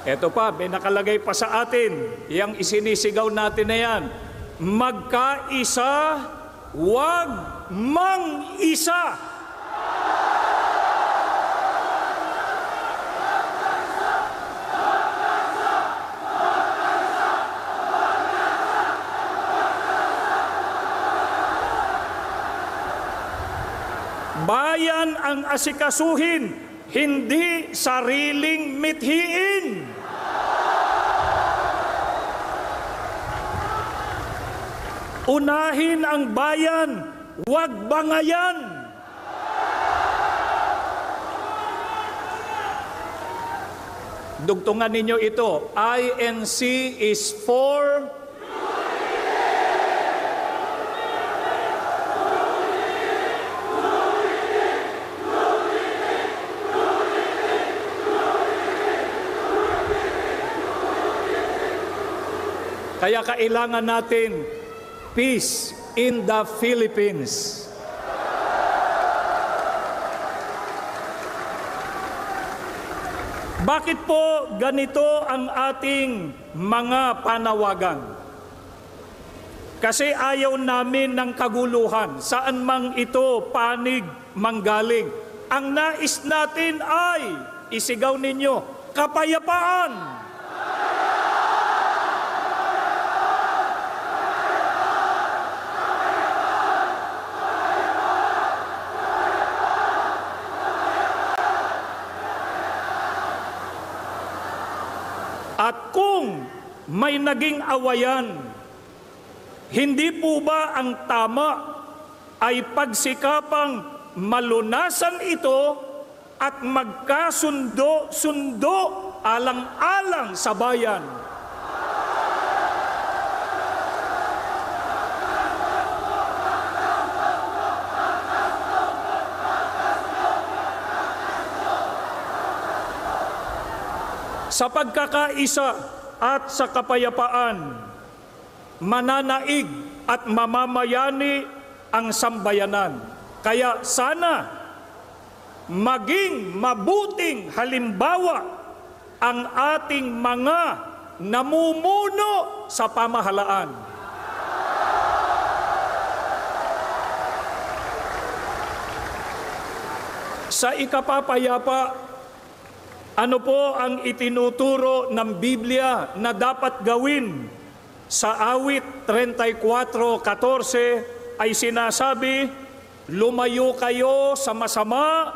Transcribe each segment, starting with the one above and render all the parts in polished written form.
Eto pa, may nakalagay pa sa atin, yung isinisigaw natin na yan, magkaisa, wag mang-isa. Bayan ang asikasuhin, hindi sariling mithiin. Unahin ang bayan, huwag bangayan. Dugtungan ninyo ito, INC is for kaya kailangan natin peace in the Philippines. Bakit po ganito ang ating mga panawagan? Kasi ayaw namin ng kaguluhan, saan mang ito panig manggaling. Ang nais natin ay, isigaw ninyo, kapayapaan. At kung may naging awayan, hindi po ba ang tama ay pagsikapang malunasan ito at magkasundo-sundo alang-alang sa bayan? Sa pagkakaisa at sa kapayapaan, mananaig at mamamayani ang sambayanan. Kaya sana maging mabuting halimbawa ang ating mga namumuno sa pamahalaan. Sa ikapapayapa, ano po ang itinuturo ng Biblia na dapat gawin? Sa awit 34:14 ay sinasabi, lumayo kayo sa masama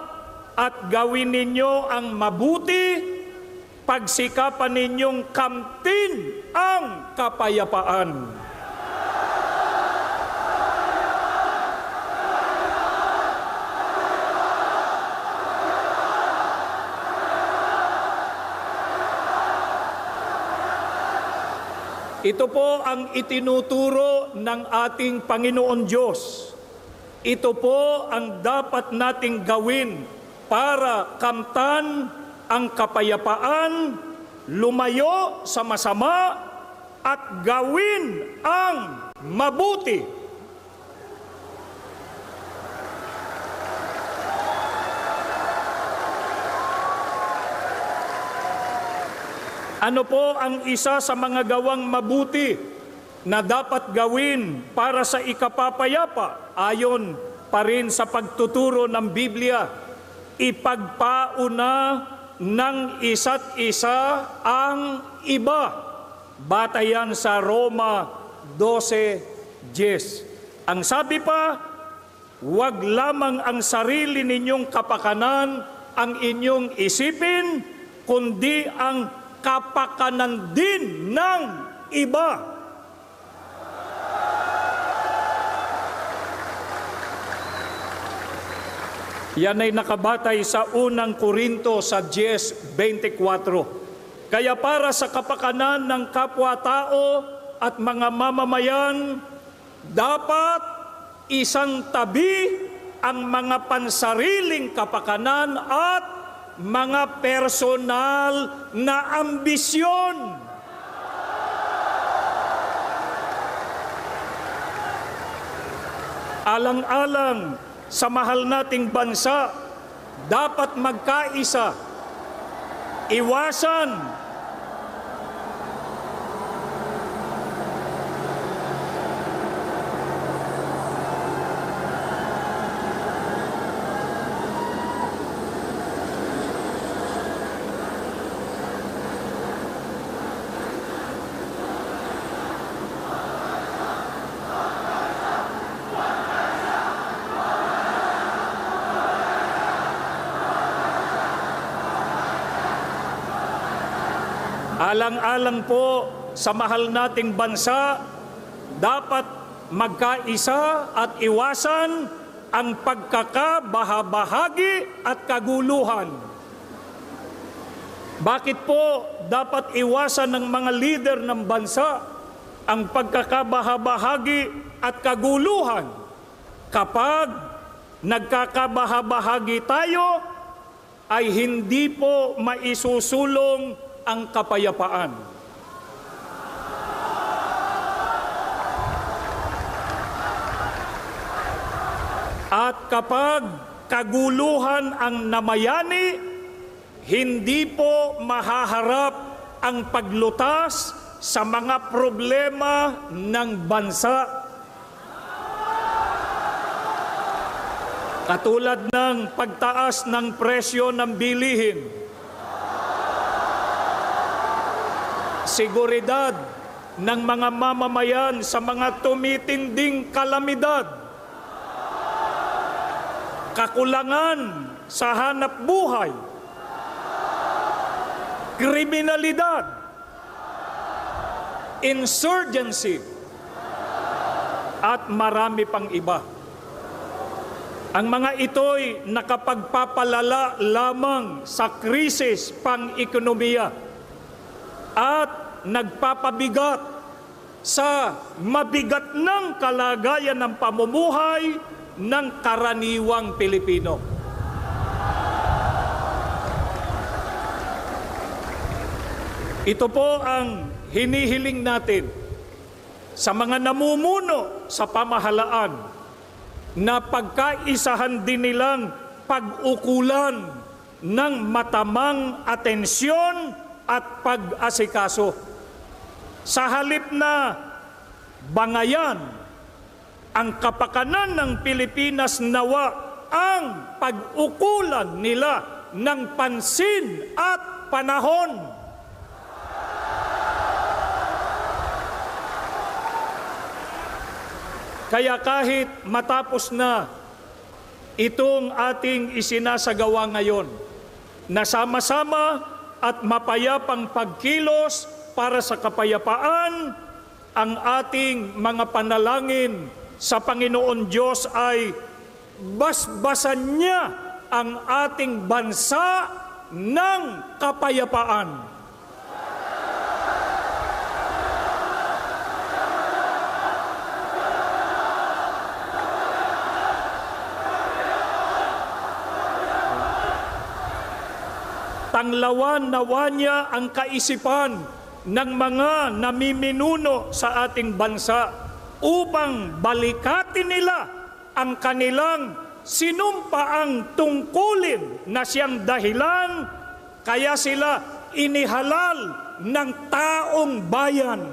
at gawin ninyo ang mabuti, pagsikapan ninyong kamtin ang kapayapaan. Ito po ang itinuturo ng ating Panginoon Diyos. Ito po ang dapat nating gawin para kamtan ang kapayapaan, lumayo sa masama, at gawin ang mabuti. Ano po ang isa sa mga gawang mabuti na dapat gawin para sa ikapapayapa? Ayon pa rin sa pagtuturo ng Biblia, ipagpauna ng isa't isa ang iba. Batayan sa Roma 12:10. Ang sabi pa, huwag lamang ang sarili ninyong kapakanan ang inyong isipin, kundi ang kapakanan din ng iba. Yan ay nakabatay sa unang Korinto sa 10:24. Kaya para sa kapakanan ng kapwa-tao at mga mamamayan, dapat isang tabi ang mga pansariling kapakanan at mga personal na ambisyon. Alang-alang sa mahal nating bansa, dapat magkaisa, iwasan Alang-alang po sa mahal nating bansa, dapat magkaisa at iwasan ang pagkakabahabahagi at kaguluhan. Bakit po dapat iwasan ng mga leader ng bansa ang pagkakabahabahagi at kaguluhan? Kapag nagkakabahabahagi tayo, ay hindi po maisusulong ang kapayapaan. At kapag kaguluhan ang namayani, hindi po mahaharap ang paglutas sa mga problema ng bansa. Katulad ng pagtaas ng presyo ng bilihin, seguridad ng mga mamamayan sa mga tumitinding kalamidad, kakulangan sa hanap buhay, kriminalidad, insurgency, at marami pang iba. Ang mga ito'y nakapagpapalala lamang sa krisis pang-ekonomiya at nagpapabigat sa mabigat ng kalagayan ng pamumuhay ng karaniwang Pilipino. Ito po ang hinihiling natin sa mga namumuno sa pamahalaan, na pagkaisahan din nilang pag-ukulan ng matamang atensyon at pag-asikaso. Sa halip na bangayan ang kapakanan ng Pilipinas, nawa ang pag-ukulan nila ng pansin at panahon. Kaya kahit matapos na itong ating isinasagawa ngayon, na sama-sama at mapayapang pagkilos para sa kapayapaan, ang ating mga panalangin sa Panginoon Diyos ay basbasan niya ang ating bansa ng kapayapaan. Tanglawan nawa niya ang kaisipan ng mga namiminuno sa ating bansa upang balikatin nila ang kanilang sinumpaang tungkulin na siyang dahilan kaya sila inihalal ng taong bayan.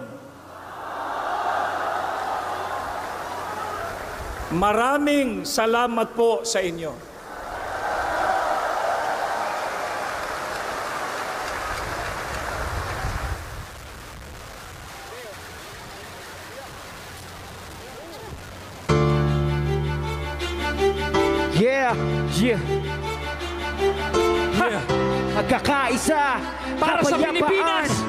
Maraming salamat po sa inyo. Yeah. Magkakaisa para sa Pilipinas.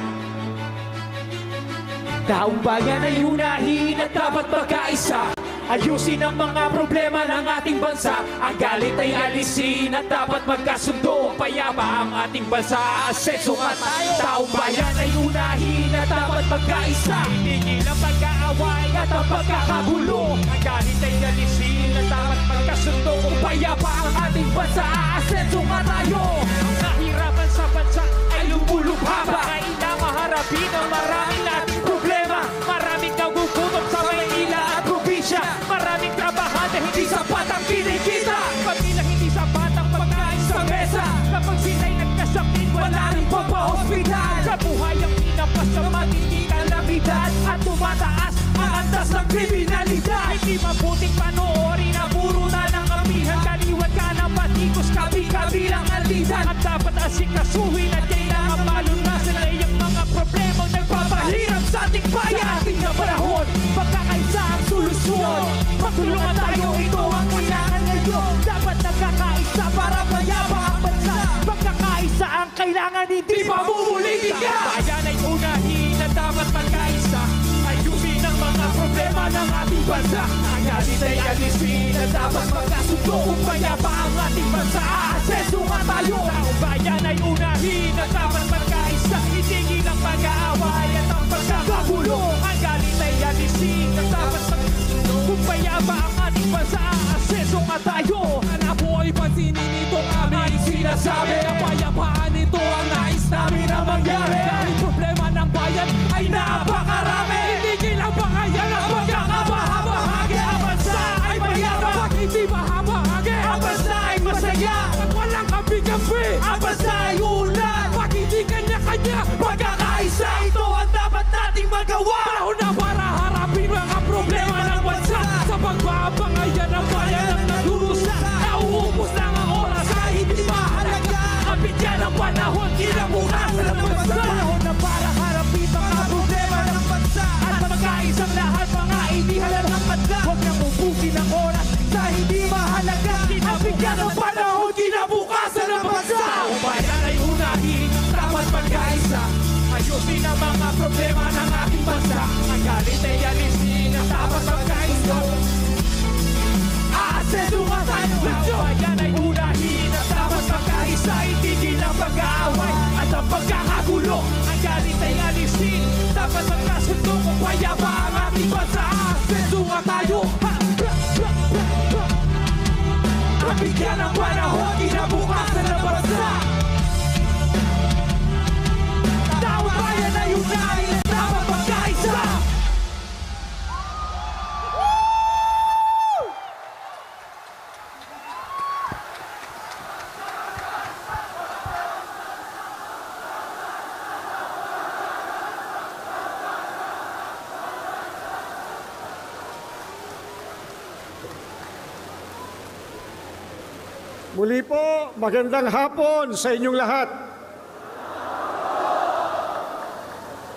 Taong bayan ay unahin at dapat magkaisa. Ayusin ang mga problema ng ating bansa. Ang galit ay alisin at dapat magkasundo. Payapa ang ating bansa, asenso at taong bayan ay unahin at dapat magkaisa. Hindi ang pag-aaway at ang pagkakagulo. Ang galit ay alisin at dapat magkasundo. Payapa ang ating bansa, asenso at tayo. Ang nahirapan sa bansa ay lumulubha ba? Kailangan maharapin ang maraming nating problema. Maraming nagugutom sa Maynila at probinsya. Maraming trabahante, hindi sapat ang kinikita. Pamilya hindi sapat ang pagkain sa mesa. Kapag sila'y nagkasakit, wala rin pagpa-hospital. Sa buhay ang pinapas sa matinding kalamidad. At tumataas ang antas ng kriminalidad. Hindi mabuting panoorin ang puro na ng amihan. Kaliwat ka na patikos, kabi-kabilang aldidan. At dapat asikasuhin at kailangan malunasan ay ang mga problemang nagpapahirap sa ating bayan. Ating na panahon, pagkakaisa ang solusyon. Magtulungan tayo, ito ang kailangan ngayon. Dapat nagkakaisa para mayabang ang bansa. Pagkakaisa ang kailangan. kailangan hindi mamumulitin ka. Bayan ay unahin na dapat magkaisa. Ayusin ang mga problema ng ating bansa. Ang galit ay alisin na dapat magkasundo. Kung payapa ang ating bansa, aaseso nga tayo. Taong bayan ay unahin na dapat magkaisa. Itigil ang pag-aaway at ang pagkakagulo. Ang galit ay alisin na dapat magkasundo. Kung payapa ang ating bansa, aaseso nga tayo. Anak po ay pansinin itong aming sinasabi. Ang payapaan ito ang nais namin na mangyari. Ang problema ng bayan ay napakarami. Itigil ang pangayan at pagkakabahagi. Ang bansa ay mayabang. Pag hindi mahabahagi, ang bansa ay masaya. Pag walang kampi-kampi, ang bansa ay ulan. Pag hindi kanya-kanya, pagkakaisa, ito ang dapat nating magawa. Panahon na para harapin mga problema ng bansa. Sa pagpapangayan ng bayan ang nagdurusa. Nauubos lang ang oras ay hindi mahalaga. Kapit yan ang panahon, kinabukasan ng bansa. Panahon na para harapin mga problema ng bansa. At magkaisang lahat mga hindi halalang madla. Huwag nang ubusin ang oras sa hindi mahalaga. Kapit yan ang panahon, kinabukasan ng bansa. Ang bayan ay unahin, dapat magkaisa. Ayusin ang mga problema ng ating bansa. Ang galit ay alisin, dapat magkaisa. Aaseso nga tayo. Ang bayan ay unahin, dapat magkaisa. Itigil ang pag-aaway at ang pagkakagulo. Ang galit ay alisin, dapat magkasundo. Kung payapa ang ating bansa, aaseso nga tayo. Kapigyan ang panahon, kinabukasan ng bansa. Taong bayan ay unahin, dapat magkaisa. Muli po, magandang hapon sa inyong lahat.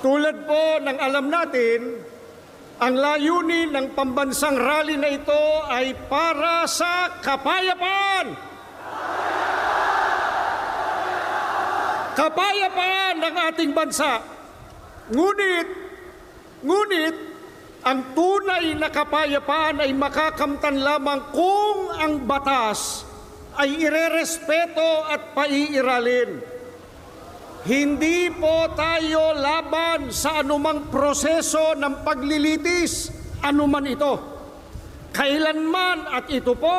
Tulad po ng alam natin, ang layunin ng pambansang rally na ito ay para sa kapayapaan. Kapayapaan ng ating bansa. Ngunit, ang tunay na kapayapaan ay makakamtan lamang kung ang batas ay irerespeto at paiiralin. Hindi po tayo laban sa anumang proseso ng paglilitis, anuman ito. Kailanman at ito po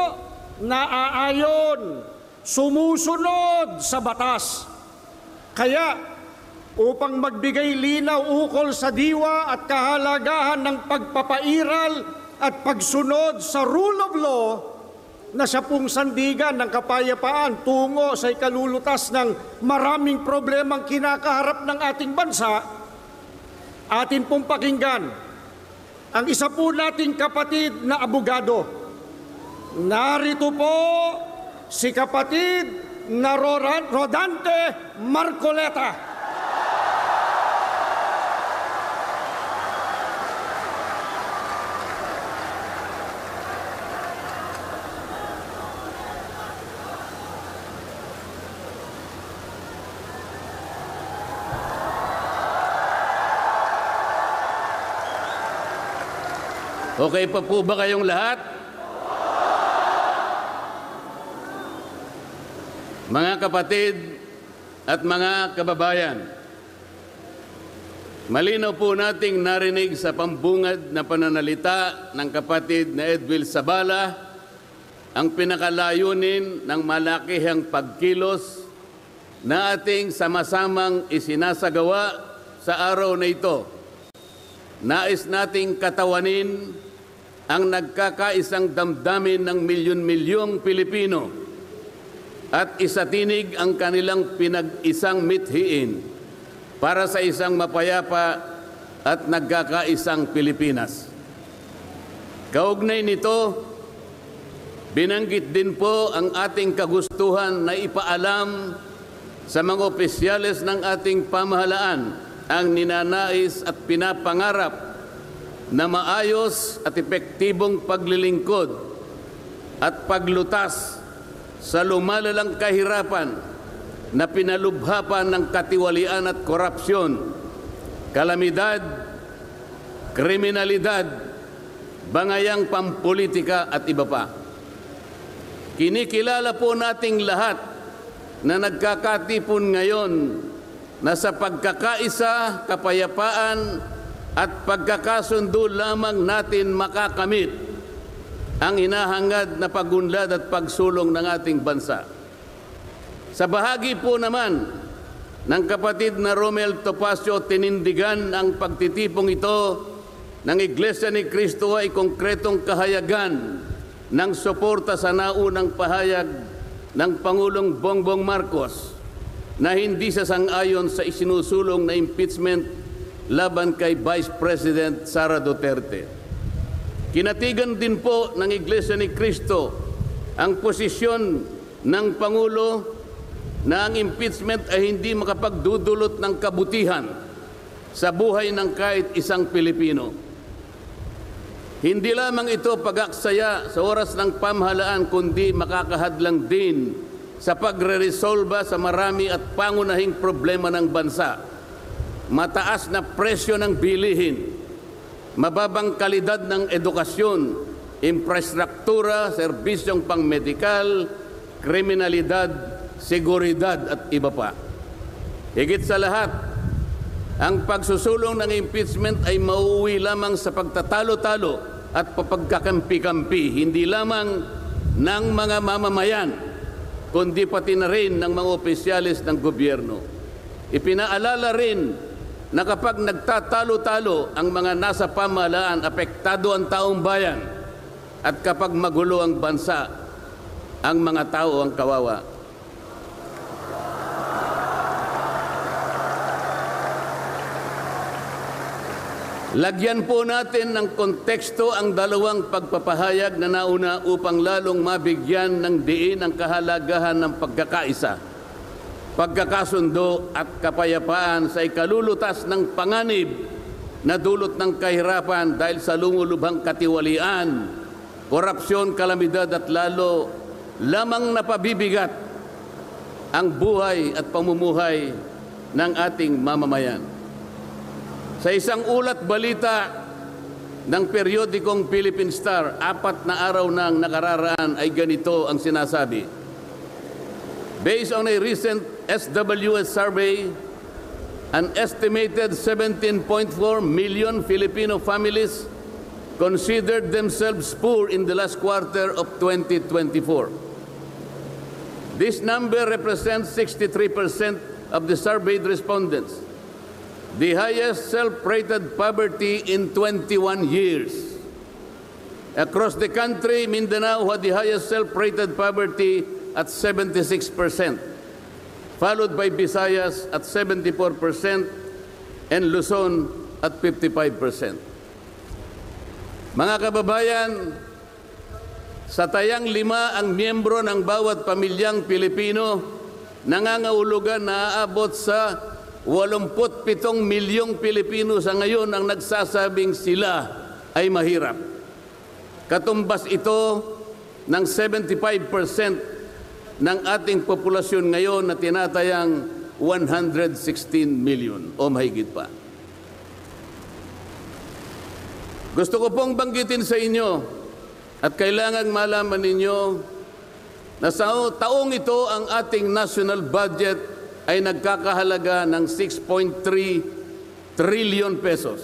naaayon, sumusunod sa batas. Kaya upang magbigay linaw ukol sa diwa at kahalagahan ng pagpapairal at pagsunod sa rule of law, na siya pong sandigan ng kapayapaan tungo sa ikalulutas ng maraming problemang kinakaharap ng ating bansa, atin pong pakinggan ang isa po nating kapatid na abogado. Narito po si kapatid na Rodante Marcoleta. Okay pa po ba kayong lahat? Mga kapatid at mga kababayan, malinaw po nating narinig sa pambungad na pananalita ng kapatid na Edwil Sabala ang pinakalayunin ng malakihang pagkilos na ating sama-samang isinasagawa sa araw na ito. Nais nating katawanin ang nagkakaisang damdamin ng milyon-milyong Pilipino at isatinig ang kanilang pinag-isang mithiin para sa isang mapayapa at nagkakaisang Pilipinas. Kaugnay nito, binanggit din po ang ating kagustuhan na ipaalam sa mga opisyales ng ating pamahalaan ang ninanais at pinapangarap na maayos at epektibong paglilingkod at paglutas sa lumalalang kahirapan na pinalubha pa ng katiwalian at korupsyon, kalamidad, kriminalidad, bangayang pampolitika at iba pa. Kinikilala po nating lahat na nagkakatipon ngayon na sa pagkakaisa, kapayapaan at pagkakasundo lamang natin makakamit ang hinahangad na pagunlad at pagsulong ng ating bansa. Sa bahagi po naman ng kapatid na Romel Topacio, tinindigan ang pagtitipong ito ng Iglesia ni Cristo ay konkretong kahayagan ng suporta sa naunang pahayag ng Pangulong Bongbong Marcos na hindi sasang-ayon sa isinusulong na impeachment laban kay Vice President Sara Duterte. Kinatigan din po ng Iglesia ni Cristo ang posisyon ng Pangulo na ang impeachment ay hindi makapagdudulot ng kabutihan sa buhay ng kahit isang Pilipino. Hindi lamang ito pag-aksaya sa oras ng pamahalaan, kundi makakahadlang din sa pagre-resolba sa marami at pangunahing problema ng bansa. Mataas na presyo ng bilihin, mababang kalidad ng edukasyon, infrastruktura, serbisyong pangmedikal, kriminalidad, seguridad at iba pa. Higit sa lahat, ang pagsusulong ng impeachment ay mauuwi lamang sa pagtatalo-talo at papagkakampi-kampi, hindi lamang ng mga mamamayan, kundi pati na rin ng mga opisyalis ng gobyerno. Ipinaalala rin na kapag nagtatalo-talo ang mga nasa pamahalaan, apektado ang taong bayan, at kapag magulo ang bansa, ang mga tao ang kawawa. Lagyan po natin ng konteksto ang dalawang pagpapahayag na nauna upang lalong mabigyan ng diin ang kahalagahan ng pagkakaisa, pagkakasundo at kapayapaan sa ikalulutas ng panganib na dulot ng kahirapan dahil sa lumulubhang katiwalian, korupsyon, kalamidad at lalo lamang napabibigat ang buhay at pamumuhay ng ating mamamayan. Sa isang ulat balita ng periodikong Philippine Star, 4 na araw nang nakararaan ay ganito ang sinasabi. Based on a recent SWS survey, an estimated 17.4 million Filipino families considered themselves poor in the last quarter of 2024. This number represents 63% of the surveyed respondents, the highest self-rated poverty in 21 years. Across the country, Mindanao had the highest self-rated poverty at 76%, followed by Visayas at 74% and Luzon at 55%. Mga kababayan, sa tayang 5 ang miyembro ng bawat pamilyang Pilipino, nangangahulugan na aabot sa 87 milyong Pilipino sa ngayon ang nagsasabing sila ay mahirap. Katumbas ito ng 75% ng ating populasyon ngayon na tinatayang 116 million o mahigit pa. Gusto ko pong banggitin sa inyo at kailangan malaman ninyo na sa taong ito ang ating national budget ay nagkakahalaga ng 6.3 trillion pesos.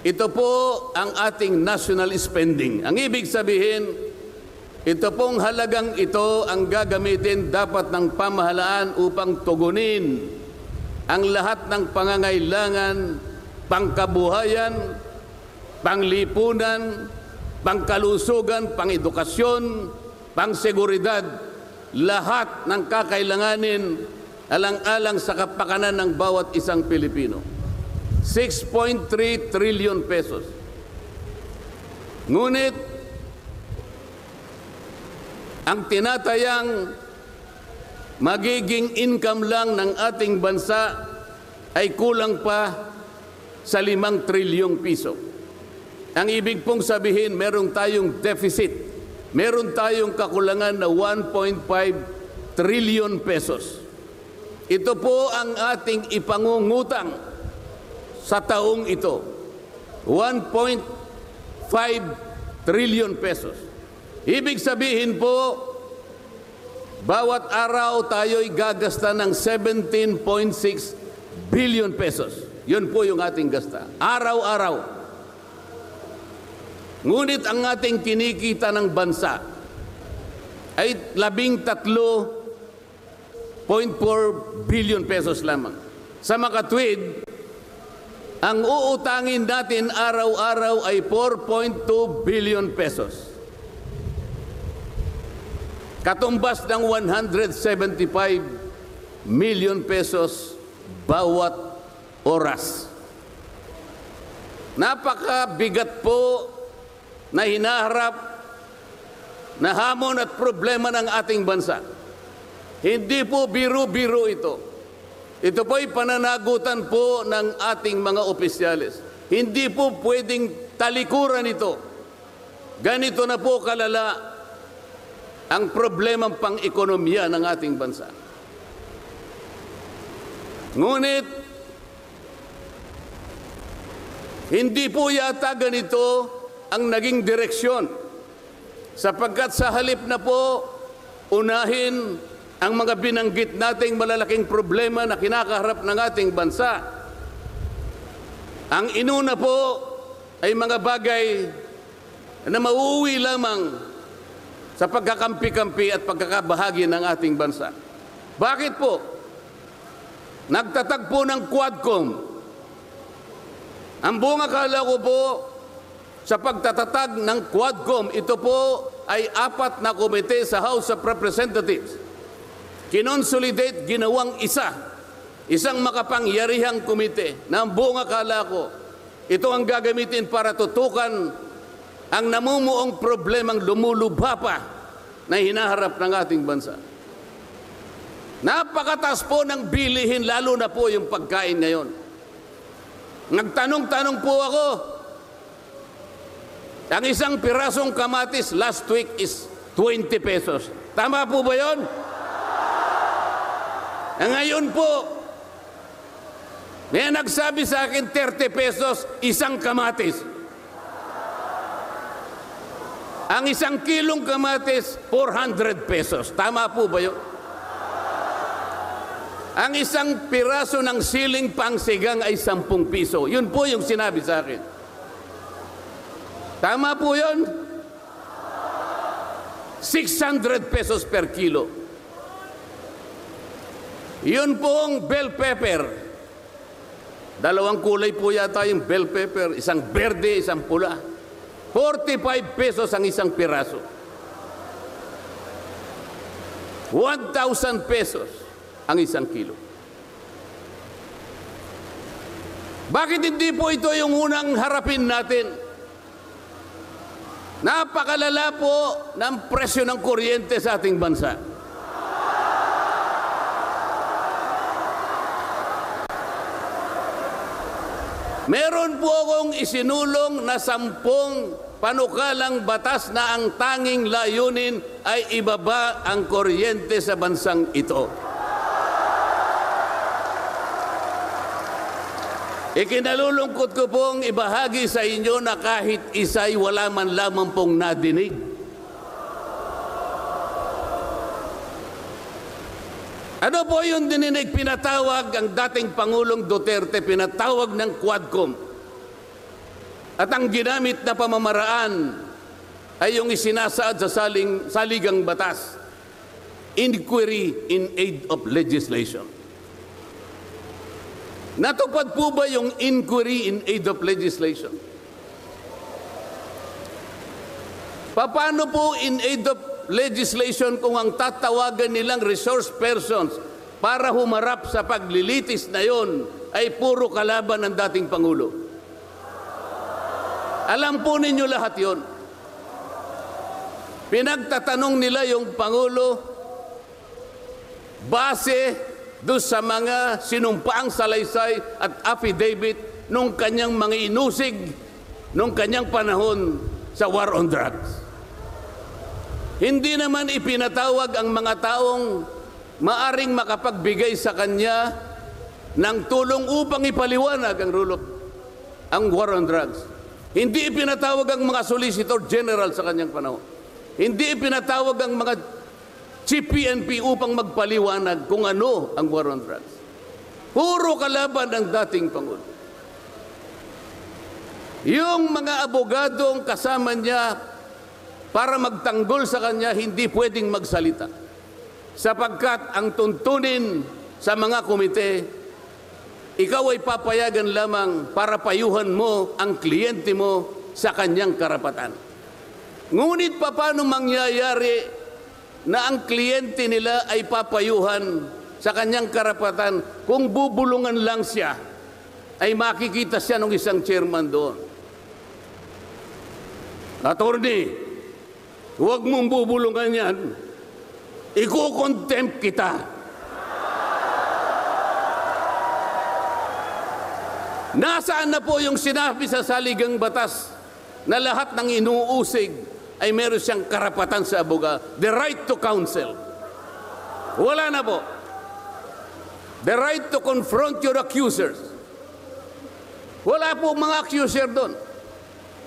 Ito po ang ating national spending. Ang ibig sabihin, ito pong halagang ito ang gagamitin dapat ng pamahalaan upang tugunin ang lahat ng pangangailangan, pangkabuhayan, panglipunan, pangkalusugan, pangedukasyon, pangseguridad, lahat ng kakailanganin alang-alang sa kapakanan ng bawat isang Pilipino. 6.3 trillion pesos. Ngunit, ang tinatayang magiging income lang ng ating bansa ay kulang pa sa 5 trilyong piso. Ang ibig pong sabihin, meron tayong deficit. Meron tayong kakulangan na 1.5 trillion pesos. Ito po ang ating ipangungutang sa taong ito. 1.5 trillion pesos. Ibig sabihin po, bawat araw tayo'y gagasta ng 17.6 billion pesos. Yun po yung ating gasta. Araw-araw. Ngunit ang ating kinikita ng bansa ay 13.4 billion pesos lamang. Sa makatwid, ang uutangin natin araw-araw ay 4.2 billion pesos. Katumbas ng 175 million pesos bawat oras. Napakabigat po na hinaharap na hamon at problema ng ating bansa. Hindi po biro-biro ito. Ito po'y pananagutan po ng ating mga opisyales. Hindi po pwedeng talikuran ito. Ganito na po kalala ang problemang pang-ekonomiya ng ating bansa. Ngunit, hindi po yata ganito ang naging direksyon, sapagkat sa halip na po unahin ang mga binanggit nating malalaking problema na kinakaharap ng ating bansa, ang inuna po ay mga bagay na mauuwi lamang sa pagkakampi-kampi at pagkakabahagi ng ating bansa. Bakit po? Nagtatag po ng Quadcom. Ang buong akala ko po sa pagtatatag ng Quadcom, ito po ay 4 na komite sa House of Representatives. Kinonsolidate, ginawang isang makapangyarihang komite na ang buong akala ko, ito ang gagamitin para tutukan ang namumuong problemang lumulubha pa na hinaharap ng ating bansa. Napakataas po ng bilihin, lalo na po yung pagkain ngayon. Nagtanong-tanong po ako, ang isang pirasong kamatis last week is 20 pesos. Tama po ba yun? Ngayon po, may nagsabi sa akin 30 pesos isang kamatis. Ang isang kilong kamatis, 400 pesos. Tama po ba yun? Ang isang piraso ng siling pangsigang ay 10 piso. Yun po yung sinabi sa akin. Tama po yun? 600 pesos per kilo. Yun pong bell pepper. 2 kulay po yata yung bell pepper. Isang berde, isang pula. 45 pesos ang isang piraso. 1,000 pesos ang isang kilo. Bakit hindi po ito yung unang harapin natin? Napakalala po ng presyo ng kuryente sa ating bansa. Meron po akong isinulong na 10 panukalang batas na ang tanging layunin ay ibaba ang kuryente sa bansang ito. Ikinalulungkot ko pong ibahagi sa inyo na kahit isa'y wala man lamang pong nadinig. Ano po yung dininig? Pinatawag ang dating Pangulong Duterte, pinatawag ng Quadcom. At ang ginamit na pamamaraan ay yung isinasaad sa saligang batas, Inquiry in Aid of Legislation. Natupad po ba yung Inquiry in Aid of Legislation? Paano po in aid of legislation kung ang tatawagan nilang resource persons para humarap sa paglilitis na yon ay puro kalaban ng dating Pangulo? Alam po ninyo lahat yon. Pinagtatanong nila yung Pangulo base doon sa mga sinumpaang salaysay at affidavit nung kanyang mga inusig nung kanyang panahon sa war on drugs. Hindi naman ipinatawag ang mga taong maaring makapagbigay sa kanya ng tulong upang ipaliwanag ang war on drugs. Hindi ipinatawag ang mga Solicitor General sa kanyang panahon. Hindi ipinatawag ang mga Chief PNP upang magpaliwanag kung ano ang war on drugs. Puro kalaban ng dating Pangulo. Yung mga abogadong kasama niya para magtanggol sa kanya, hindi pwedeng magsalita. Sapagkat ang tuntunin sa mga komite, ikaw ay papayagan lamang para payuhan mo ang kliyente mo sa kanyang karapatan. Ngunit paano mangyayari na ang kliyente nila ay papayuhan sa kanyang karapatan kung bubulungan lang siya, ay makikita siya ng isang chairman doon. Attorney, huwag mong bubulungan yan. Iko-contempt kita. Nasaan na po yung sinabi sa saligang batas na lahat ng inuusig ay meron siyang karapatan sa abogado? The right to counsel. Wala na po. The right to confront your accusers. Wala po mga accuser doon.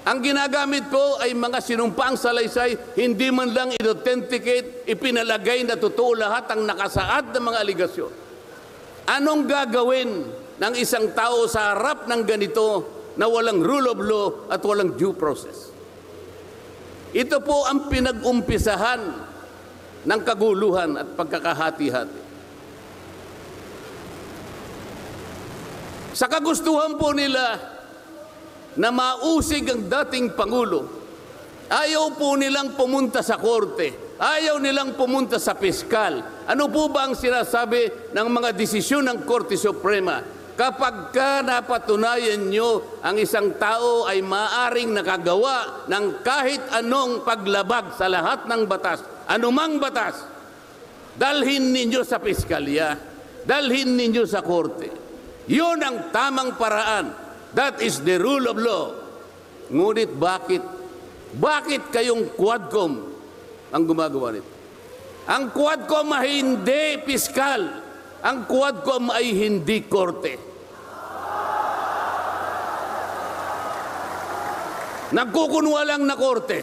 Ang ginagamit ko ay mga sinumpaang salaysay, hindi man lang in-authenticate, ipinalagay na totoo lahat ang nakasaad ng mga aligasyon. Anong gagawin ng isang tao sa harap ng ganito na walang rule of law at walang due process? Ito po ang pinag-umpisahan ng kaguluhan at pagkakahati-hati. Sa kagustuhan po nila na mausig ang dating Pangulo, ayaw po nilang pumunta sa korte, ayaw nilang pumunta sa piskal. Ano po ba ang sinasabi ng mga desisyon ng Korte Suprema? Kapag ka napatunayan nyo ang isang tao ay maaring nakagawa ng kahit anong paglabag sa lahat ng batas, anumang batas, dalhin ninyo sa piskalya, dalhin ninyo sa korte. Yun ang tamang paraan. That is the rule of law. Ngunit bakit? Bakit kayong Quadcom ang gumagawa nito? Ang Quadcom ay hindi piskal. Ang Quadcom ay hindi korte. Nagkukunwa lang na korte.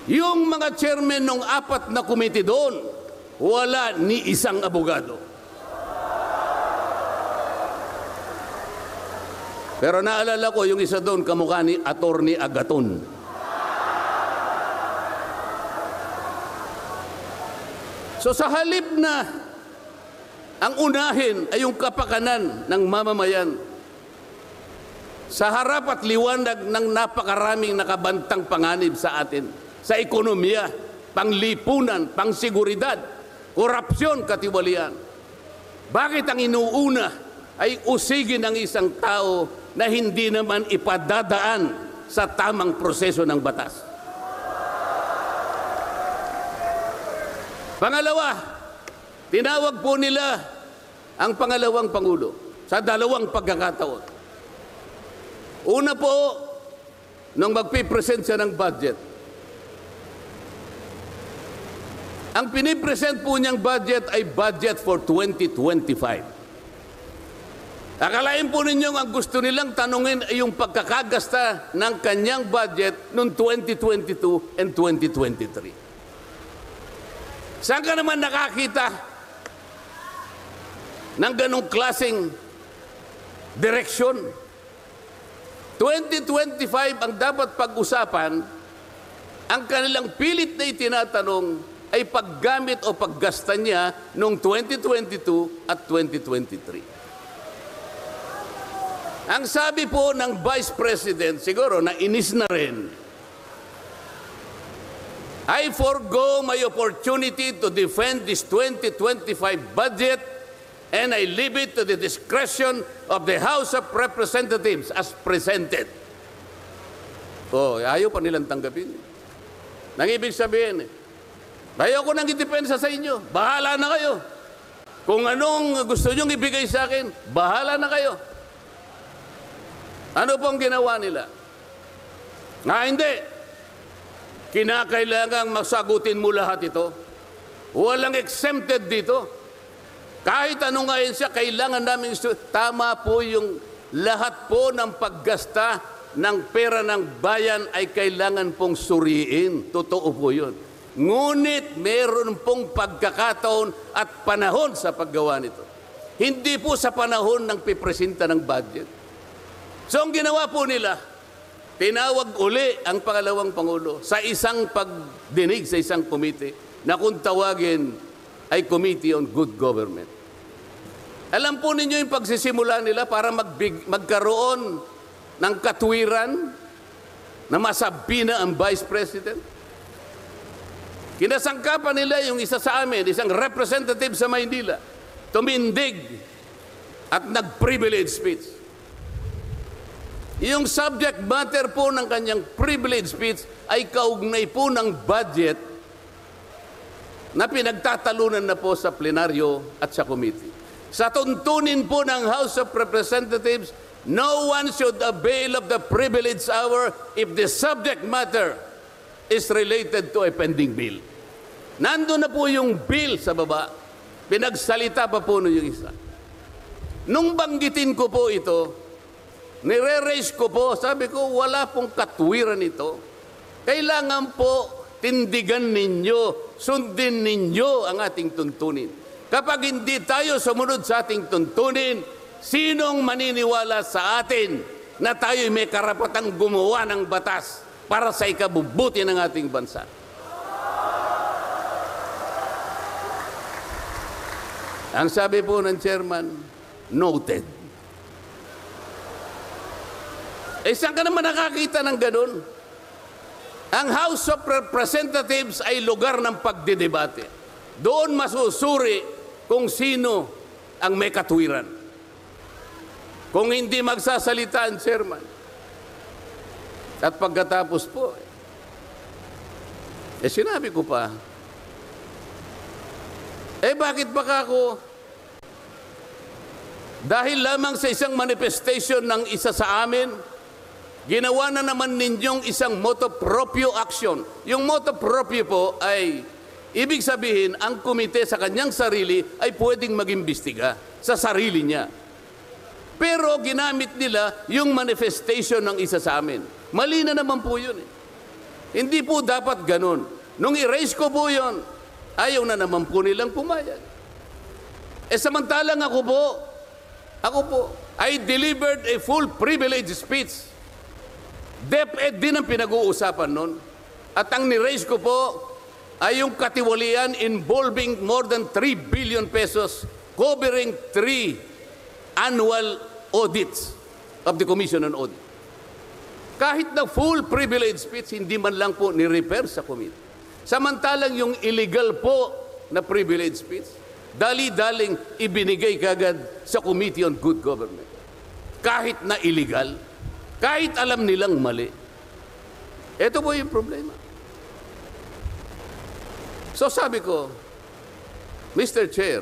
Yung mga chairman ng 4 na komite doon, wala ni isang abogado. Pero naalala ko yung isa doon, kamukha ni Attorney Agaton. So sa halip na ang unahin ay yung kapakanan ng mamamayan, sa harap at liwanag ng napakaraming nakabantang panganib sa atin, sa ekonomiya, panglipunan, pangsiguridad, korupsyon, katiwalian. Bakit ang inuuna ay usigin ng isang tao na hindi naman ipadadaan sa tamang proseso ng batas? Pangalawa, tinawag po nila ang pangalawang Pangulo sa 2 pagkakataon. Una po, nung magpipresent siya ng budget. Ang pinipresent po niyang budget ay budget for 2025. Akalain po ninyong ang gusto nilang tanungin ay yung pagkakagasta ng kanyang budget noong 2022 and 2023. Saan ka naman nakakita ng ganong klaseng direksyon? 2025 ang dapat pag-usapan, ang kanilang pilit na itinatanong ay paggamit o paggasta niya noong 2022 at 2023. Ang sabi po ng Vice President, siguro na inis na rin, I forgo my opportunity to defend this 2025 budget and I leave it to the discretion of the House of Representatives as presented. Oh, ayaw pa nilang tanggapin. Nang ibig sabihin, ayaw ko nang idepensa sa inyo. Bahala na kayo. Kung anong gusto nyong ibigay sa akin, bahala na kayo. Ano pong ginawa nila? Hindi. Kinakailangang masagutin mo lahat ito. Walang exempted dito. Kahit ano nga yun siya, kailangan namin tama po yung lahat po ng paggasta ng pera ng bayan ay kailangan pong suriin. Totoo po yun. Ngunit meron pong pagkakataon at panahon sa paggawa nito. Hindi po sa panahon ng pipresenta ng budget. So ang ginawa po nila, tinawag uli ang pangalawang Pangulo sa isang pagdinig sa isang komite na kung tawagin ay Committee on Good Government. Alam po ninyo yung pagsisimula nila para magkaroon ng katwiran na masabi na ang Vice President? Kinasangkapan nila yung isa sa amin, isang representative sa Maynila, tumindig at nag-privilege speech. Yung subject matter po ng kanyang privilege speech ay kaugnay po ng budget na pinagtatalunan na po sa plenaryo at sa committee. Sa tuntunin po ng House of Representatives, no one should avail of the privilege hour if the subject matter is related to a pending bill. Nandun na po yung bill sa baba. Pinagsalita pa po yung isa. Nung banggitin ko po ito, nire-raise ko po, sabi ko, wala pong katwiran ito. Kailangan po tindigan ninyo, sundin ninyo ang ating tuntunin. Kapag hindi tayo sumunod sa ating tuntunin, sinong maniniwala sa atin na tayo may karapatang gumawa ng batas para sa ikabubuti ng ating bansa? Ang sabi po ng chairman, noted. Saan ka naman nakakita ng ganun? Ang House of Representatives ay lugar ng pagdidebate. Doon masusuri kung sino ang may katwiran. Kung hindi magsasalita ang chairman. At pagkatapos po, sinabi ko pa, bakit baka ako, dahil lamang sa isang manifestation ng isa sa amin, ginawa na naman ninyong isang motu proprio action. Yung motu proprio po ay, ibig sabihin, ang komite sa kanyang sarili ay pwedeng mag-imbestiga sa sarili niya. Pero ginamit nila yung manifestation ng isa sa amin. Mali na naman po yun. Hindi po dapat ganun. Nung i-raise ko po yun, ayaw na naman po nilang pumayag. Samantalang ako po, I delivered a full privilege speech. DepEd din ang pinag-uusapan nun. At ang ni-raise ko po ay yung katiwalian involving more than 3 billion pesos covering 3 annual audits of the Commission on Audit. Kahit na full privilege speech, hindi man lang po ni-refer sa committee. Samantalang yung illegal po na privilege speech, dali-daling ibinigay kagad sa Committee on Good Government. Kahit na illegal, kahit alam nilang mali. Ito po yung problema. So sabi ko, Mr. Chair,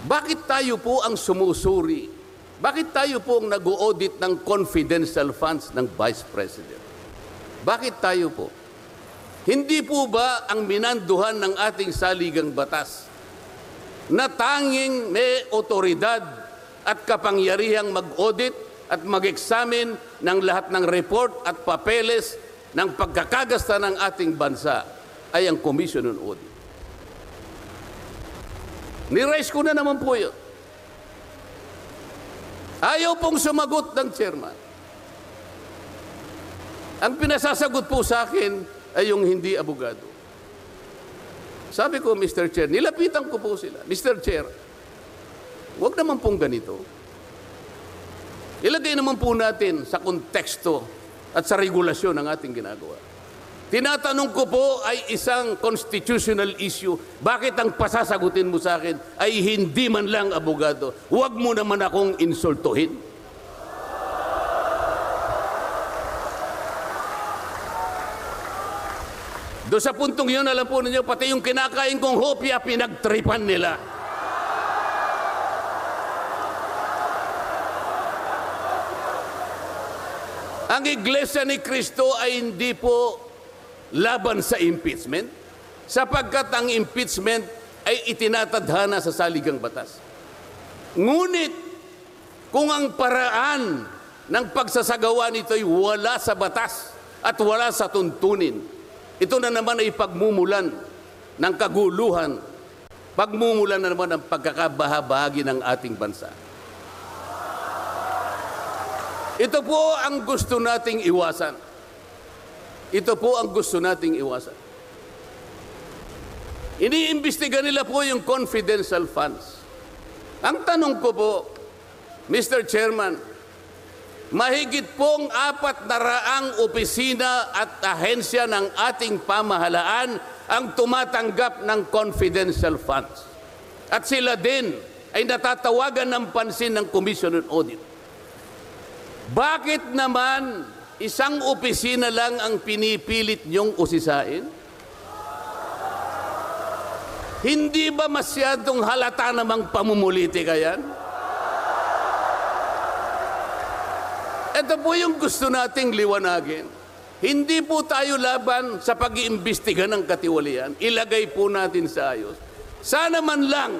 bakit tayo po ang sumusuri? Bakit tayo po ang nag-audit ng confidential funds ng Vice President? Bakit tayo po? Hindi po ba ang minanduhan ng ating saligang batas na tanging may otoridad at kapangyarihang mag-audit at mag-examine ng lahat ng report at papeles ng pagkakagasta ng ating bansa ay ang Commission on Audit? Ni-raise ko na naman po yun. Ayaw pong sumagot ng chairman. Ang pinasasagot po sa akin ay yung hindi abogado. Sabi ko, Mr. Chair, nilapitan ko po sila. Mr. Chair, huwag naman pong ganito. Ilagay naman po natin sa konteksto at sa regulasyon ng ating ginagawa. Tinatanong ko po ay isang constitutional issue. Bakit ang pasasagutin mo sa akin ay hindi man lang abogado? Huwag mo naman akong insultuhin. Doon sa puntong yun, alam po ninyo, pati yung kinakain kong hopya, pinagtripan nila. Ang Iglesia ni Cristo ay hindi po laban sa impeachment. sapagkat ang impeachment ay itinatadhana sa saligang batas. Ngunit, kung ang paraan ng pagsasagawa nito ay wala sa batas at wala sa tuntunin, ito na naman ay pagmumulan ng kaguluhan, pagmumulan na naman ng pagkakabahabahagi ng ating bansa. Ito po ang gusto nating iwasan. Ito po ang gusto nating iwasan. Iniimbestiga nila po yung confidential funds. Ang tanong ko po, Mr. Chairman, mahigit pong 400 opisina at ahensya ng ating pamahalaan ang tumatanggap ng confidential funds. At sila din ay natatawagan ng pansin ng Commission on Audit. Bakit naman isang opisina lang ang pinipilit niyong usisain? Hindi ba masyadong halata namang pamumuliti kayan? Ito po yung gusto nating liwanagin. Hindi po tayo laban sa pag-iimbestiga ng katiwalian. Ilagay po natin sa ayos. Sana man lang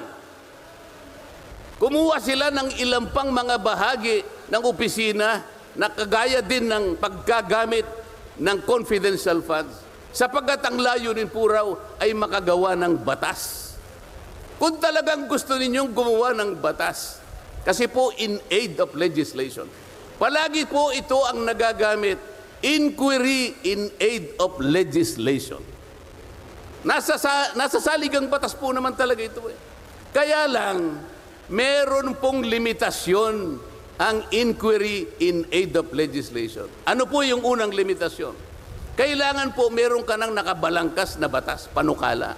kumuha sila ng ilang pang mga bahagi ng opisina na kagaya din ng paggagamit ng confidential funds sapagkat ang layunin po raw ay makagawa ng batas. Kung talagang gusto ninyong gumawa ng batas, kasi po in aid of legislation, palagi po ito ang nagagamit, inquiry in aid of legislation. Nasa saligang batas po naman talaga ito eh. Kaya lang, meron pong limitasyon ang inquiry in aid of legislation. Ano po yung unang limitasyon? Kailangan po meron ka ng nakabalangkas na batas, panukala.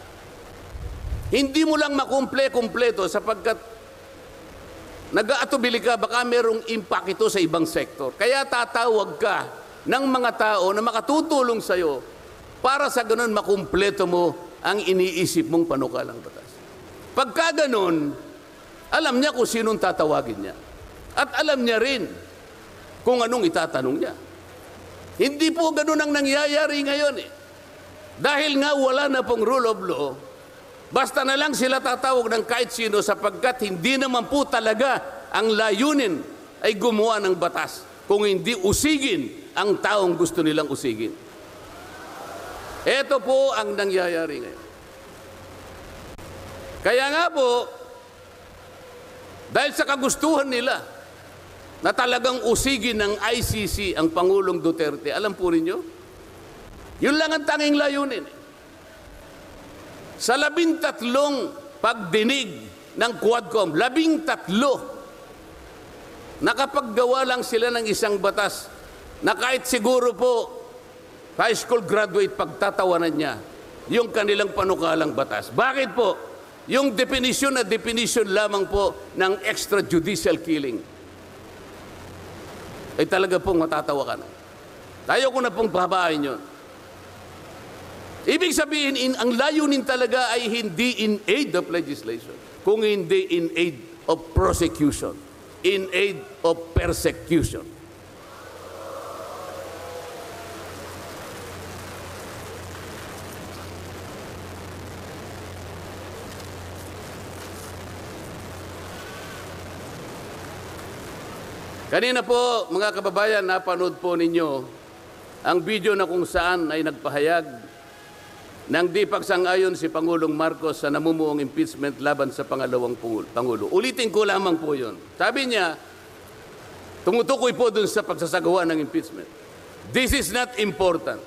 Hindi mo lang makumple-kumpleto sapagkat nag-aatubili ka, baka merong impact ito sa ibang sektor. Kaya tatawag ka ng mga tao na makatutulong sa'yo para sa ganun makumpleto mo ang iniisip mong panukalang batas. Pagka ganun, alam niya kung sinong tatawagin niya. At alam niya rin kung anong itatanong niya. Hindi po ganun ang nangyayari ngayon eh. Dahil nga wala na pong rule of law, basta na lang sila tatawag ng kahit sino sapagkat hindi naman po talaga ang layunin ay gumawa ng batas kung hindi usigin ang taong gusto nilang usigin. Ito po ang nangyayari ngayon. Kaya nga po, dahil sa kagustuhan nila na talagang usigin ng ICC ang Pangulong Duterte, alam po ninyo, yun lang ang tanging layunin. Sa 13 pagdinig ng Quadcom, 13, nakapaggawa lang sila ng isang batas na kahit siguro po high school graduate pagtatawanan niya yung kanilang panukalang batas. Bakit po? Yung definition na definition lamang po ng extrajudicial killing ay talaga pong matatawa ka na. Tayo ko na pong pahabain yun. Ibig sabihin, ang layunin talaga ay hindi in aid of legislation, kung hindi in aid of prosecution, in aid of persecution. Kanina po, mga kababayan, napanood po ninyo ang video na kung saan ay nagpahayag ng di pagsang-ayon si Pangulong Marcos sa namumuong impeachment laban sa pangalawang Pangulo. Ulitin ko lamang po yun. Sabi niya, tumutukoy po dun sa pagsasagawa ng impeachment. This is not important.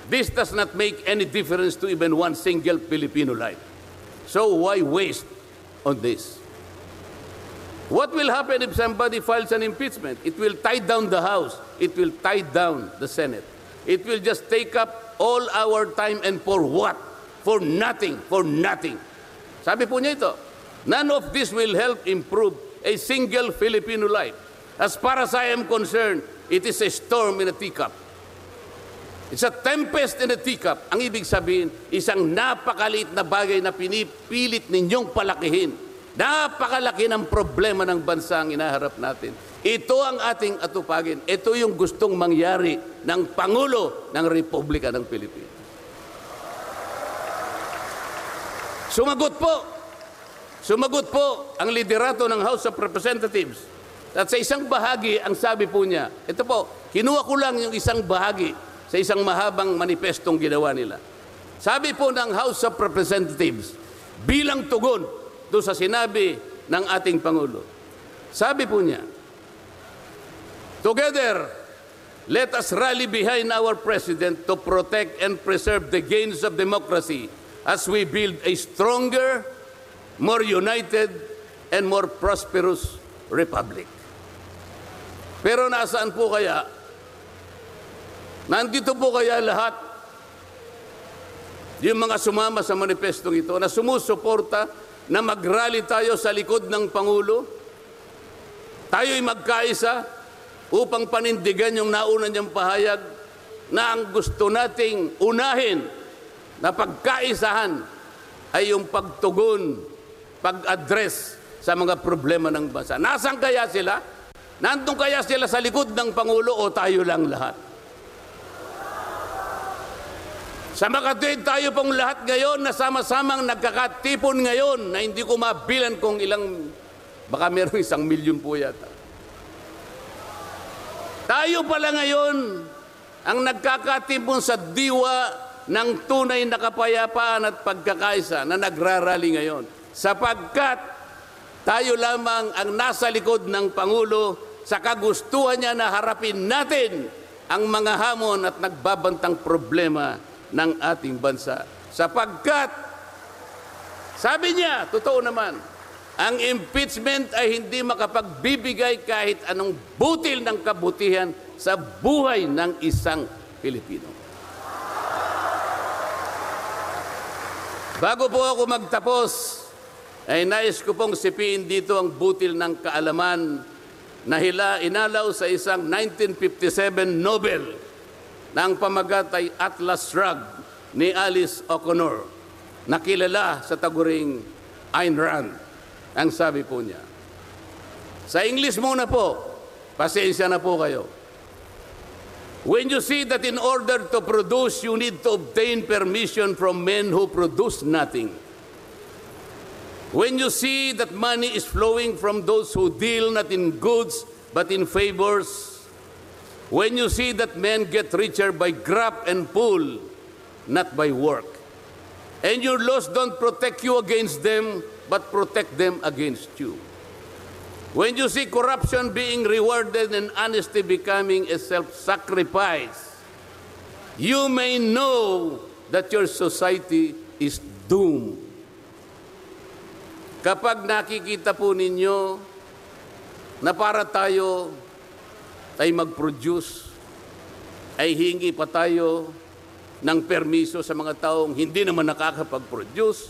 This does not make any difference to even one single Filipino life. So why waste on this? What will happen if somebody files an impeachment? It will tie down the House. It will tie down the Senate. It will just take up all our time and for what? For nothing. For nothing. Sabi po niya ito, none of this will help improve a single Filipino life. As far as I am concerned, it is a storm in a teacup. It's a tempest in a teacup. Ang ibig sabihin, isang napakaliit na bagay na pinipilit ninyong palakihin. Napakalaki ng problema ng bansa ang inaharap natin. Ito ang ating atupagin. Ito yung gustong mangyari ng Pangulo ng Republika ng Pilipinas. Sumagot po ang liderato ng House of Representatives. At sa isang bahagi, ang sabi po niya, ito po, kinuha ko lang yung isang bahagi sa isang mahabang manifestong ginawa nila. Sabi po ng House of Representatives, bilang tugon doon sa sinabi ng ating Pangulo, sabi po niya, "Together, let us rally behind our President to protect and preserve the gains of democracy as we build a stronger, more united, and more prosperous republic." Pero nasaan po kaya? Nandito po kaya lahat yung mga sumama sa manifestong ito na sumusuporta na mag-rally tayo sa likod ng Pangulo? Tayo'y magkaisa upang panindigan yung nauna niyang pahayag na ang gusto nating unahin na pagkaisahan ay yung pagtugon, pag-address sa mga problema ng bansa. Nasaan kaya sila? Nandun kaya sila sa likod ng Pangulo o tayo lang lahat? Sa Makati, tayo pong lahat ngayon na sama-samang nagkakatipon ngayon na hindi ko mabilan kung ilang, baka meron 1 milyon po yata. Tayo pala ngayon ang nagkakatipon sa diwa ng tunay na kapayapaan at pagkakaisa na nagrarally ngayon. Sapagkat tayo lamang ang nasa likod ng Pangulo sa kagustuhan niya na harapin natin ang mga hamon at nagbabantang problema ng ating bansa. Sapagkat, sabi niya, totoo naman, ang impeachment ay hindi makapagbibigay kahit anong butil ng kabutihan sa buhay ng isang Pilipino. Bago po ako magtapos, ay nais ko pong sipiin dito ang butil ng kaalaman na inalaw sa isang 1957 Nobel na ang pamagat ay Atlas Shrugged ni Alice O'Connor, na kilala sa taguring Ayn Rand. Ang sabi po niya, sa English muna po, pasensya na po kayo. When you see that in order to produce, you need to obtain permission from men who produce nothing. When you see that money is flowing from those who deal not in goods but in favors. When you see that men get richer by grab and pull, not by work. And your laws don't protect you against them, but protect them against you. When you see corruption being rewarded and honesty becoming a self-sacrifice, you may know that your society is doomed. Kapag nakikita po ninyo na para tayo ay mag-produce, ay hingi pa tayo ng permiso sa mga taong hindi naman nakakapag-produce,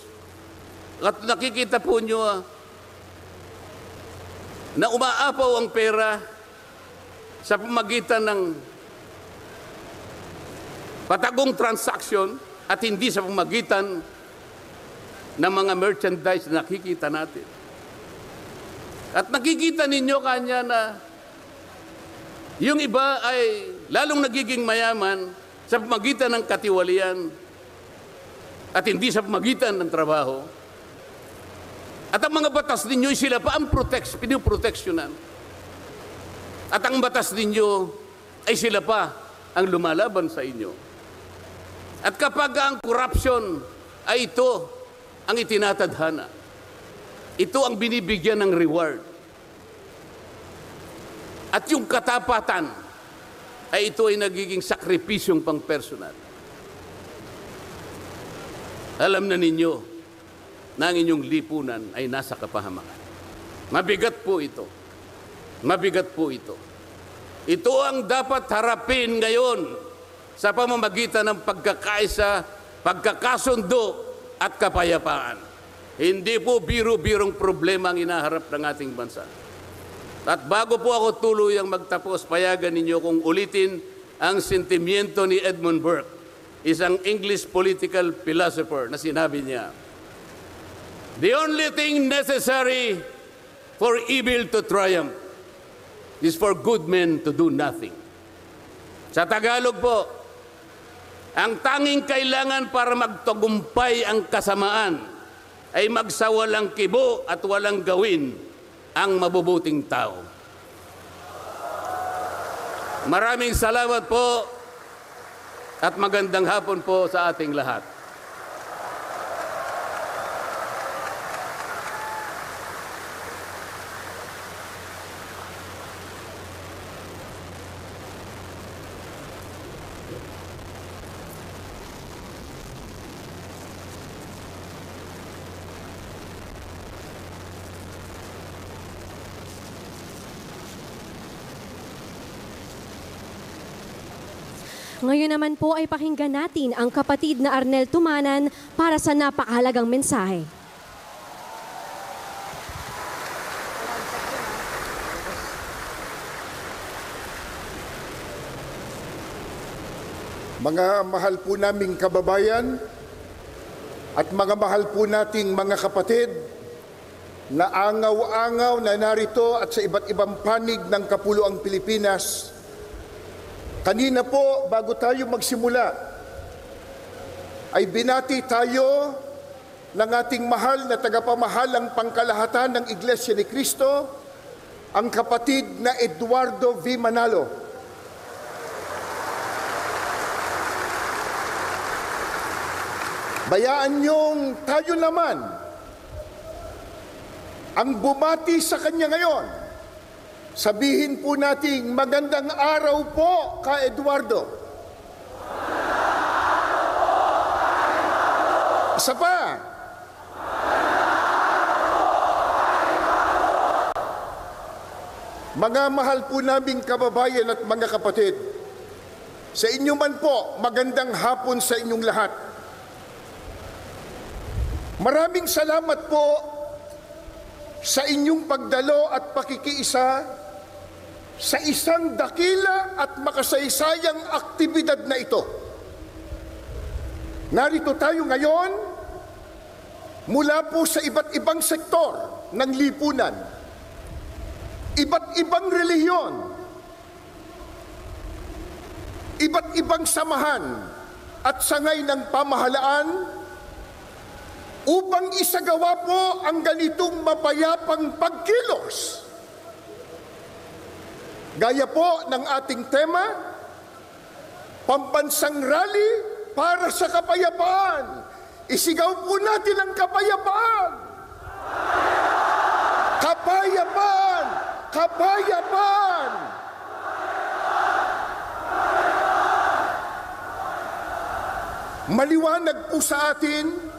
at nakikita po nyo na umaapaw ang pera sa pamagitan ng patagong transaction at hindi sa pamagitan ng mga merchandise na nakikita natin. At nakikita ninyo kanya na yung iba ay lalong nagiging mayaman sa pamagitan ng katiwalian at hindi sa pamagitan ng trabaho. At ang mga batas ninyo, sila pa ang pinoproteksyonan. At ang batas ninyo ay sila pa ang lumalaban sa inyo. At kapag ang corruption ay ito ang itinatadhana, ito ang binibigyan ng reward. At yung katapatan ay ito ay nagiging sakripisyong pang-personal. Alam na ninyo na ang inyong lipunan ay nasa kapahamakan. Mabigat po ito. Mabigat po ito. Ito ang dapat harapin ngayon sa pamamagitan ng pagkakaisa, pagkakasundo at kapayapaan. Hindi po biro-birong problema ang inaharap ng ating bansa. At bago po ako tuluyang magtapos, payagan ninyo kung ulitin ang sentimiento ni Edmund Burke, isang English political philosopher, na sinabi niya, "The only thing necessary for evil to triumph is for good men to do nothing." Sa Tagalog po, ang tanging kailangan para magtagumpay ang kasamaan ay magsawalang kibo at walang gawin ang mabubuting tao. Maraming salamat po at magandang hapon po sa ating lahat. Ngayon naman po ay pakinggan natin ang kapatid na Arnel Tumanan para sa napakahalagang mensahe. Mga mahal po naming kababayan at mga mahal po nating mga kapatid na angaw-angaw na narito at sa iba't ibang panig ng kapuluang Pilipinas, kanina po, bago tayo magsimula, ay binati tayo ng ating mahal na tagapamahalang pangkalahatan ng Iglesia ni Cristo, ang kapatid na Eduardo V. Manalo. Bayaan niyong tayo naman ang bumati sa kanya ngayon. Sabihin po nating magandang araw po ka Eduardo. Isa pa. Mga mahal po naming kababayan at mga kapatid, sa inyo man po, magandang hapon sa inyong lahat. Maraming salamat po sa inyong pagdalo at pakikiisa sa isang dakila at makasaysayang aktibidad na ito. Narito tayo ngayon mula po sa iba't ibang sektor ng lipunan, iba't ibang relihiyon, iba't ibang samahan at sangay ng pamahalaan upang isagawa po ang ganitong mapayapang pagkilos. Gaya po ng ating tema, pambansang rally para sa kapayapaan. Isigaw po natin ang kapayapaan. Kapayapaan! Kapayapaan! Maliwanag po sa atin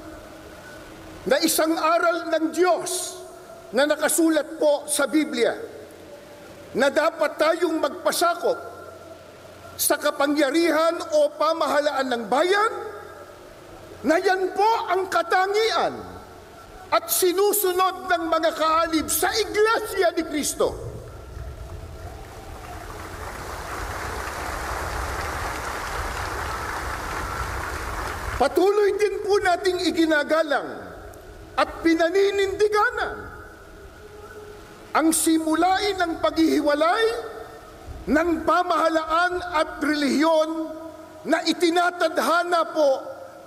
na isang aral ng Diyos na nakasulat po sa Biblia na dapat tayong magpasakop sa kapangyarihan o pamahalaan ng bayan, na yan po ang katangian at sinusunod ng mga kaalib sa Iglesia ni Cristo. Patuloy din po nating iginagalang at pinaninindiganan ang simulain ng paghihiwalay ng pamahalaan at relihiyon na itinatadhana po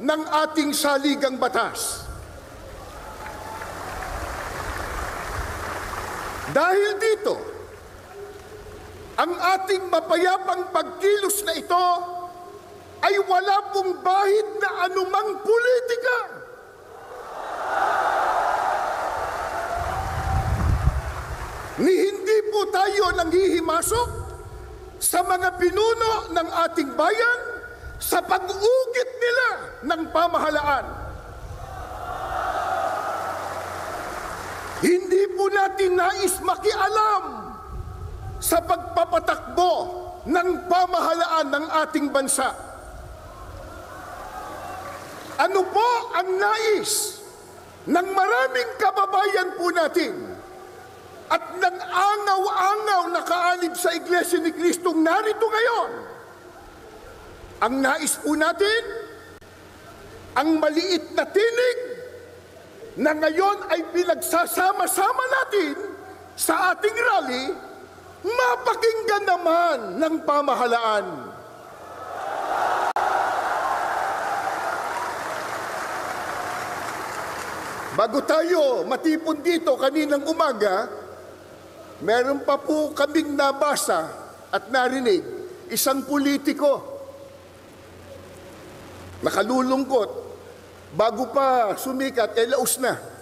ng ating saligang batas. Dahil dito, ang ating mapayapang pagkilos na ito ay wala pong bahid na anumang politika. Ni hindi po tayo nanghihimasok sa mga pinuno ng ating bayan sa pag-ugit nila ng pamahalaan. Hindi po natin nais makialam sa pagpapatakbo ng pamahalaan ng ating bansa. Ano po ang nais ng maraming kababayan po natin at ng angaw-angaw na kaalib sa Iglesia ni Cristong narito ngayon? Ang nais po natin, ang maliit na tinig na ngayon ay pinagsasama-sama natin sa ating rally, mapakinggan naman ng pamahalaan. Bago tayo matipon dito kaninang umaga, meron pa po kaming nabasa at narinig isang politiko. Nakalulungkot, bago pa sumikat, laos na.